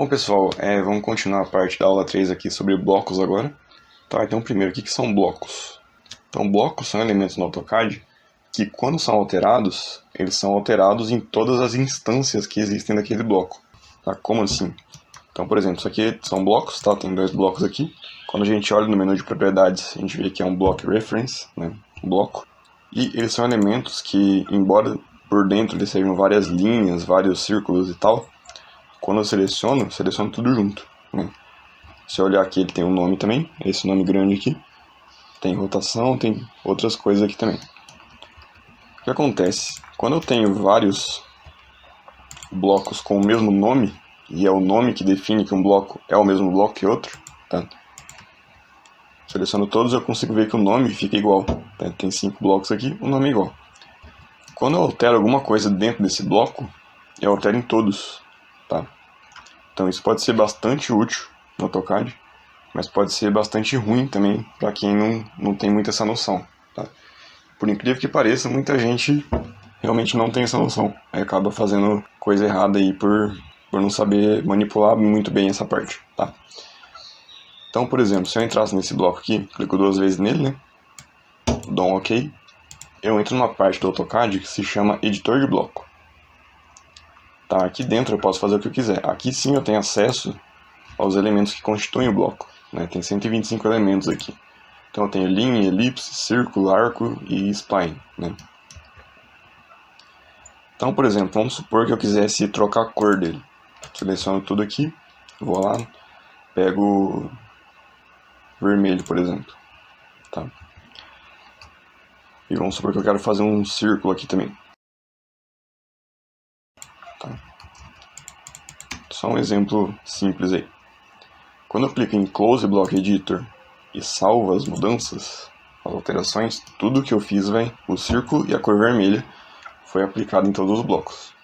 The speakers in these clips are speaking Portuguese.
Bom, pessoal, vamos continuar a parte da aula 3 aqui sobre blocos agora. Tá, então primeiro, o que são blocos? Então, blocos são elementos no AutoCAD que, quando são alterados, eles são alterados em todas as instâncias que existem daquele bloco. Tá? Como assim? Então, por exemplo, isso aqui são blocos, tá? Tem dois blocos aqui. Quando a gente olha no menu de propriedades, a gente vê que é um block reference, né? Um bloco. E eles são elementos que, embora por dentro eles sejam várias linhas, vários círculos e tal, quando eu seleciono tudo junto, né? Se eu olhar aqui, ele tem um nome também, esse nome grande aqui. Tem rotação, tem outras coisas aqui também. O que acontece? Quando eu tenho vários blocos com o mesmo nome, e é o nome que define que um bloco é o mesmo bloco que outro, tá? Seleciono todos, eu consigo ver que o nome fica igual. Tá? Tem 5 blocos aqui, o nome é igual. Quando eu altero alguma coisa dentro desse bloco, eu altero em todos, tá? Então isso pode ser bastante útil no AutoCAD, mas pode ser bastante ruim também para quem não tem muita essa noção, tá? Por incrível que pareça, muita gente realmente não tem essa noção. Aí acaba fazendo coisa errada aí por não saber manipular muito bem essa parte, tá? Então, por exemplo, se eu entrasse nesse bloco aqui, clico 2 vezes nele, né? Dou um OK. Eu entro numa parte do AutoCAD que se chama Editor de Bloco. Tá, aqui dentro eu posso fazer o que eu quiser. Aqui sim eu tenho acesso aos elementos que constituem o bloco, né? Tem 125 elementos aqui. Então eu tenho linha, elipse, círculo, arco e spline, né? Então, por exemplo, vamos supor que eu quisesse trocar a cor dele. Seleciono tudo aqui, vou lá, pego vermelho, por exemplo. Tá? E vamos supor que eu quero fazer um círculo aqui também. Tá? Só um exemplo simples aí. Quando eu clico em Close Block Editor e salvo as mudanças, as alterações, tudo que eu fiz, o círculo e a cor vermelha foi aplicado em todos os blocos.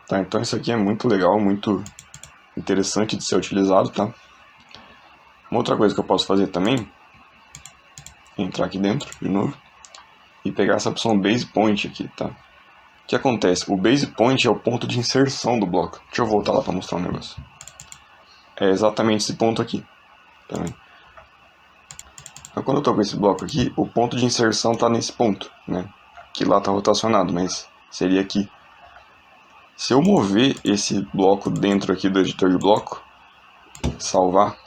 Tá? Então isso aqui é muito legal, muito interessante de ser utilizado, tá? Uma outra coisa que eu posso fazer também é entrar aqui dentro, de novo, e pegar essa opção Base Point aqui, tá? O que acontece? O Base Point é o ponto de inserção do bloco. Deixa eu voltar lá para mostrar um negócio. É exatamente esse ponto aqui, tá vendo? Então quando eu estou com esse bloco aqui, o ponto de inserção está nesse ponto, né? Que lá está rotacionado, mas seria aqui. Se eu mover esse bloco dentro aqui do editor de bloco, salvar,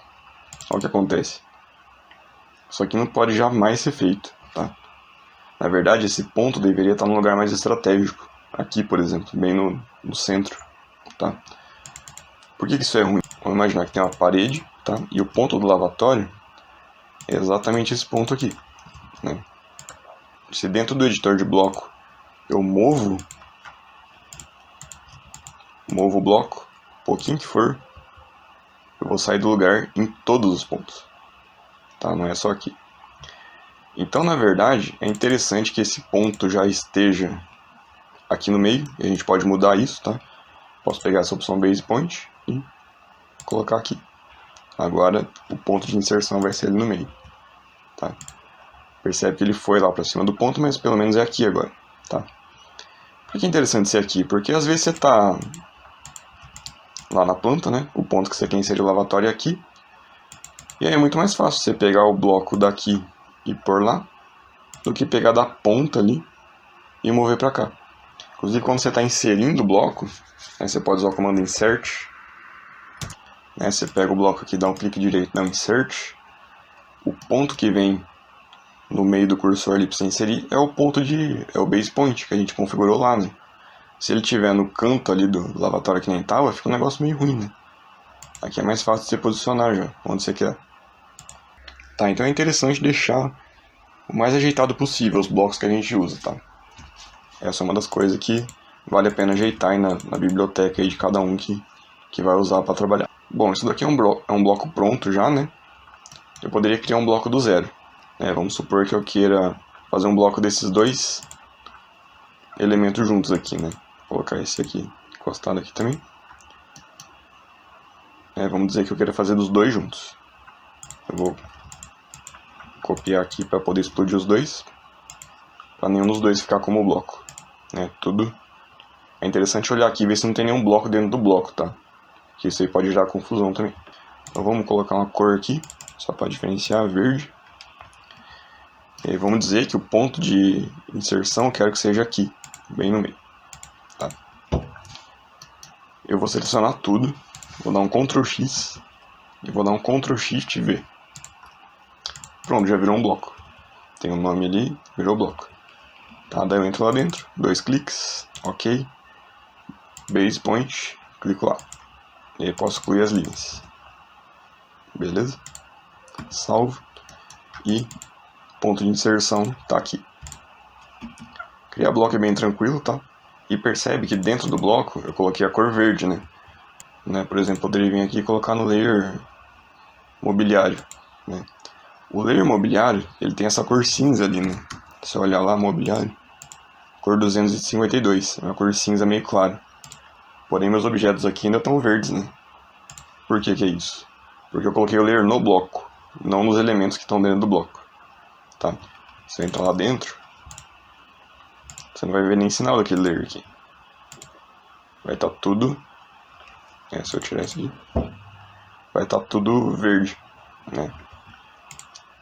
olha o que acontece. Isso aqui não pode jamais ser feito, tá? Na verdade, esse ponto deveria estar num lugar mais estratégico. Aqui, por exemplo, bem no centro, tá? Por que isso é ruim? Vamos imaginar que tem uma parede, tá? E o ponto do lavatório é exatamente esse ponto aqui, né? Se dentro do editor de bloco eu movo o bloco, um pouquinho que for, eu vou sair do lugar em todos os pontos, tá? Não é só aqui. Então, na verdade, é interessante que esse ponto já esteja aqui no meio, e a gente pode mudar isso, tá? Posso pegar essa opção Base Point e colocar aqui. Agora, o ponto de inserção vai ser ali no meio, tá? Percebe que ele foi lá para cima do ponto, mas pelo menos é aqui agora, tá? Por que é interessante ser aqui? Porque às vezes você tá lá na planta, né? O ponto que você quer inserir o lavatório é aqui. E aí é muito mais fácil você pegar o bloco daqui e pôr lá, do que pegar da ponta ali e mover para cá. Inclusive, quando você está inserindo o bloco, né, você pode usar o comando Insert. Né, você pega o bloco aqui, dá um clique direito no Insert. O ponto que vem no meio do cursor ali para você inserir é o Base Point que a gente configurou lá, né? Se ele estiver no canto ali do lavatório que nem estava, fica um negócio meio ruim, né? Aqui é mais fácil de você posicionar já, onde você quer. Tá, então é interessante deixar o mais ajeitado possível os blocos que a gente usa, tá? Essa é uma das coisas que vale a pena ajeitar aí na biblioteca aí de cada um que vai usar para trabalhar. Bom, isso daqui é um bloco pronto já, né? Eu poderia criar um bloco do zero. Vamos supor que eu queira fazer um bloco desses dois elementos juntos aqui, né? Vou colocar esse aqui encostado aqui também. Vamos dizer que eu queira fazer dos dois juntos. Eu vou copiar aqui para poder explodir os dois, para nenhum dos dois ficar como bloco. Tudo é interessante olhar aqui e ver se não tem nenhum bloco dentro do bloco, tá? que isso aí pode gerar confusão também. Então vamos colocar uma cor aqui, só para diferenciar, verde. E aí vamos dizer que o ponto de inserção eu quero que seja aqui, bem no meio. Tá? Eu vou selecionar tudo, vou dar um Ctrl X e vou dar um Ctrl Shift V. Pronto, já virou um bloco. Tem um nome ali, virou bloco. Tá, daí eu entro lá dentro, 2 cliques, ok. Base Point, clico lá. E aí posso excluir as linhas. Beleza? Salvo. E ponto de inserção tá aqui. Criar bloco é bem tranquilo, tá? E percebe que dentro do bloco eu coloquei a cor verde, né? Por exemplo, poderia vir aqui e colocar no layer mobiliário, né? O layer mobiliário, ele tem essa cor cinza ali, né? Se eu olhar lá, mobiliário, cor 252, é uma cor cinza meio clara. Porém, meus objetos aqui ainda estão verdes, né? Por que que é isso? Porque eu coloquei o layer no bloco, não nos elementos que estão dentro do bloco, tá? Se eu entrar lá dentro, você não vai ver nem sinal daquele layer aqui. Vai estar tudo... se eu tirar isso aqui, vai estar tudo verde, né?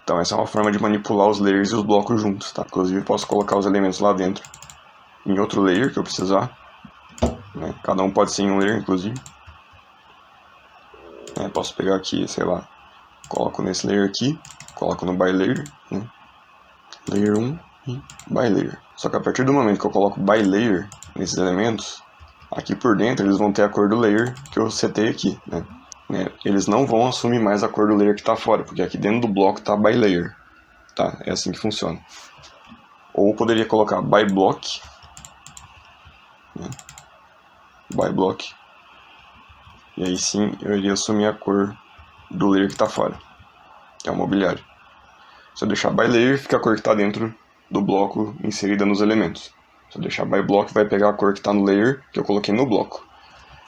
Então essa é uma forma de manipular os layers e os blocos juntos, tá? Inclusive eu posso colocar os elementos lá dentro em outro layer que eu precisar, né? Cada um pode ser em um layer, inclusive. Posso pegar aqui, sei lá, coloco nesse layer aqui, coloco no by layer, né? Layer 1 e by layer. Só que a partir do momento que eu coloco by layer nesses elementos, aqui por dentro eles vão ter a cor do layer que eu setei aqui, né? Eles não vão assumir mais a cor do layer que está fora, porque aqui dentro do bloco está by layer, tá? É assim que funciona. Ou poderia colocar by block, né? By block, e aí sim eu iria assumir a cor do layer que está fora, que é o mobiliário. Se eu deixar by layer, fica a cor que está dentro do bloco inserida nos elementos. Se eu deixar by block, vai pegar a cor que está no layer que eu coloquei no bloco.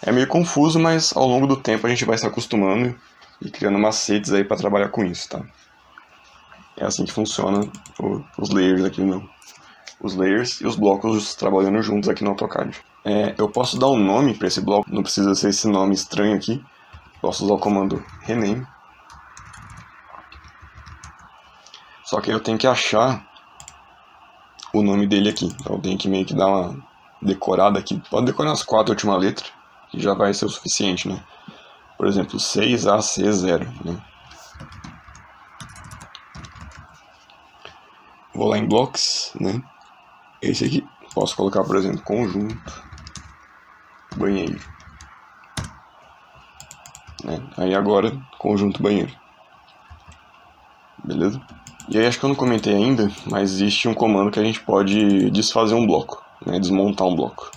É meio confuso, mas ao longo do tempo a gente vai se acostumando e criando macetes aí para trabalhar com isso, tá? É assim que funciona os layers aqui, os layers e os blocos trabalhando juntos aqui no AutoCAD. Eu posso dar um nome para esse bloco, não precisa ser esse nome estranho aqui. Posso usar o comando rename. Só que eu tenho que achar o nome dele aqui. Então eu tenho que meio que dar uma decorada aqui. Pode decorar as 4 últimas letras, que já vai ser o suficiente, né? Por exemplo, 6AC0, né? Vou lá em Blocks, né? Esse aqui. Posso colocar, por exemplo, conjunto banheiro, né? Aí agora, conjunto banheiro. Beleza? E aí acho que eu não comentei ainda, mas existe um comando que a gente pode desfazer um bloco, né? Desmontar um bloco.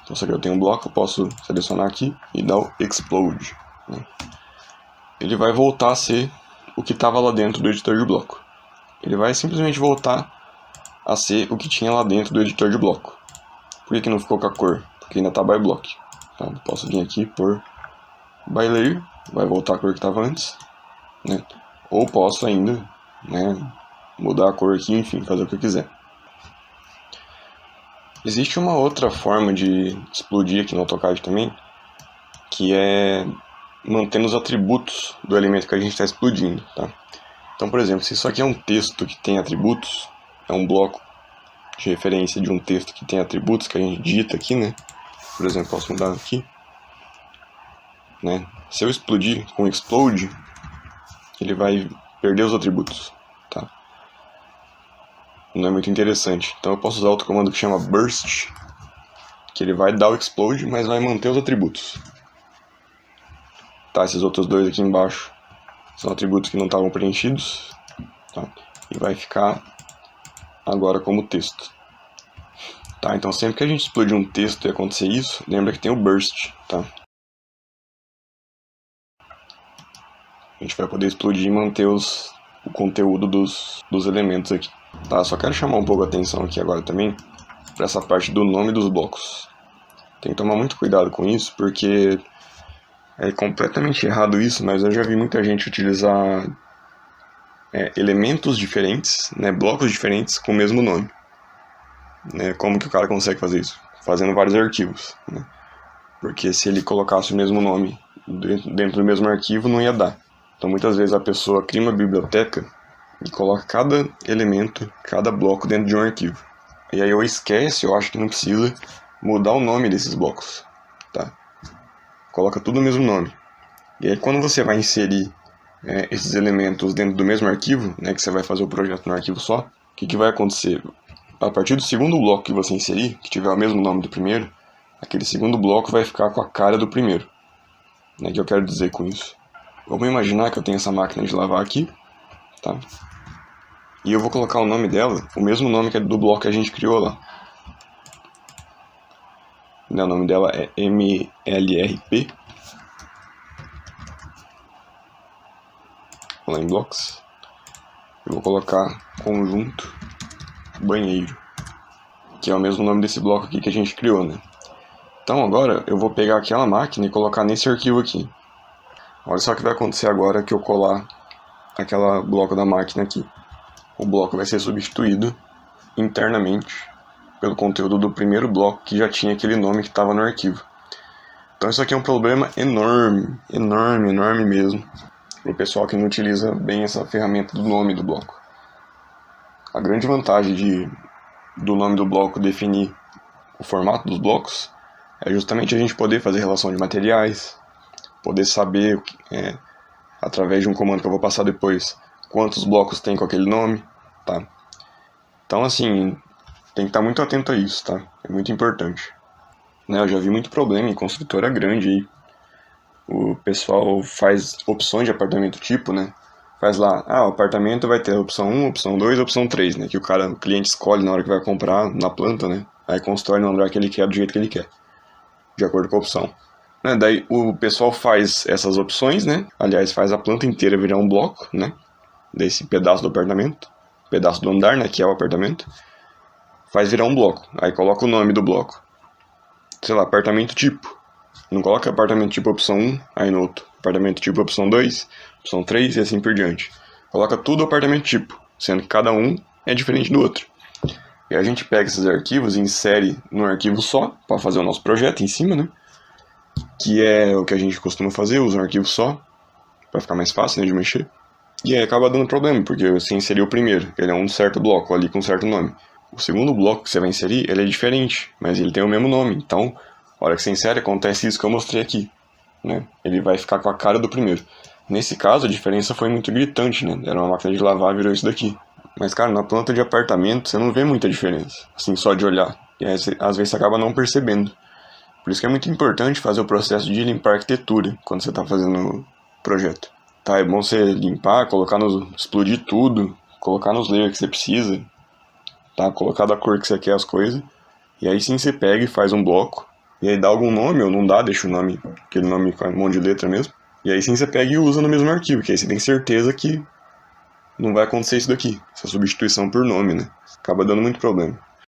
Então se aqui eu tenho um bloco, eu posso selecionar aqui e dar o Explode, né? Ele vai voltar a ser o que estava lá dentro do editor de bloco. Ele vai simplesmente voltar a ser o que tinha lá dentro do editor de bloco. Por que não ficou com a cor? Porque ainda está by block. Tá? Eu posso vir aqui por by layer, vai voltar a cor que estava antes, né? Ou posso ainda, né, mudar a cor aqui, enfim, fazer o que eu quiser. Existe uma outra forma de explodir aqui no AutoCAD também, que é mantendo os atributos do elemento que a gente está explodindo, tá? Então, por exemplo, se isso aqui é um texto que tem atributos, é um bloco de referência de um texto que tem atributos que a gente digita aqui, né? Por exemplo, posso mudar aqui, né? Se eu explodir com explode, ele vai perder os atributos, tá? Não é muito interessante. Então eu posso usar outro comando que chama burst, que ele vai dar o explode, mas vai manter os atributos. Tá, esses outros dois aqui embaixo são atributos que não estavam preenchidos, tá? E vai ficar agora como texto. Tá, então sempre que a gente explodir um texto e acontecer isso, lembra que tem o burst, tá? A gente vai poder explodir e manter o conteúdo dos elementos aqui. Tá, só quero chamar um pouco a atenção aqui agora também para essa parte do nome dos blocos. Tem que tomar muito cuidado com isso, porque é completamente errado isso, mas eu já vi muita gente utilizar elementos diferentes, né, blocos diferentes com o mesmo nome. Né, como que o cara consegue fazer isso? Fazendo vários arquivos, né? Porque se ele colocasse o mesmo nome dentro do mesmo arquivo, não ia dar. Então muitas vezes a pessoa cria uma biblioteca e coloca cada elemento, cada bloco dentro de um arquivo. E aí eu esquece, eu acho que não precisa mudar o nome desses blocos, tá? Coloca tudo o mesmo nome. E aí quando você vai inserir esses elementos dentro do mesmo arquivo, né, que você vai fazer o projeto no arquivo só, o que vai acontecer? A partir do segundo bloco que você inserir, que tiver o mesmo nome do primeiro, aquele segundo bloco vai ficar com a cara do primeiro. O que eu quero dizer com isso? Vamos imaginar que eu tenho essa máquina de lavar aqui, tá? E eu vou colocar o nome dela, o mesmo nome que é do bloco que a gente criou lá. O nome dela é MLRP. Vou lá em blocos. Eu vou colocar conjunto banheiro, que é o mesmo nome desse bloco aqui que a gente criou, né? Então agora eu vou pegar aquela máquina e colocar nesse arquivo aqui. Olha só o que vai acontecer agora que eu colar aquela bloco da máquina aqui. O bloco vai ser substituído internamente pelo conteúdo do primeiro bloco que já tinha aquele nome que estava no arquivo. Então isso aqui é um problema enorme, enorme, enorme mesmo, para o pessoal que não utiliza bem essa ferramenta do nome do bloco. A grande vantagem do nome do bloco definir o formato dos blocos é justamente a gente poder fazer relação de materiais, poder saber, através de um comando que eu vou passar depois, quantos blocos tem com aquele nome, tá? Então, assim, tem que estar muito atento a isso, tá? É muito importante. Né, eu já vi muito problema em construtora grande aí. O pessoal faz opções de apartamento tipo, né? Faz lá, o apartamento vai ter a opção 1, opção 2, opção 3, né? Que o cliente escolhe na hora que vai comprar na planta, né? Aí constrói no andar que ele quer, do jeito que ele quer, de acordo com a opção. Né? Daí o pessoal faz essas opções, né? Aliás, faz a planta inteira virar um bloco, né? Desse pedaço do apartamento, pedaço do andar, né? Que é o apartamento. Faz virar um bloco. Aí coloca o nome do bloco. Sei lá, apartamento tipo. Não coloca apartamento tipo opção 1, aí no outro. Apartamento tipo opção 2, opção 3 e assim por diante. Coloca tudo apartamento tipo, sendo que cada um é diferente do outro. E a gente pega esses arquivos e insere num arquivo só, para fazer o nosso projeto em cima, né? Que é o que a gente costuma fazer, usa um arquivo só, para ficar mais fácil, né, de mexer. E aí acaba dando problema, porque você inseriu o primeiro, ele é um certo bloco ali com um certo nome. O segundo bloco que você vai inserir, ele é diferente, mas ele tem o mesmo nome. Então, a hora que você insere, acontece isso que eu mostrei aqui, né? Ele vai ficar com a cara do primeiro. Nesse caso, a diferença foi muito gritante, né? Era uma máquina de lavar, virou isso daqui. Mas, cara, na planta de apartamento, você não vê muita diferença, assim, só de olhar. E aí, às vezes, você acaba não percebendo. Por isso que é muito importante fazer o processo de limpar a arquitetura, quando você está fazendo o projeto. Tá, é bom você limpar, explodir tudo, colocar nos layers que você precisa, tá? Colocar da cor que você quer as coisas. E aí sim você pega e faz um bloco. E aí dá algum nome, ou não dá, deixa o nome, aquele nome com um monte de letra mesmo. E aí sim você pega e usa no mesmo arquivo, que aí você tem certeza que não vai acontecer isso daqui. Essa substituição por nome, né? Acaba dando muito problema.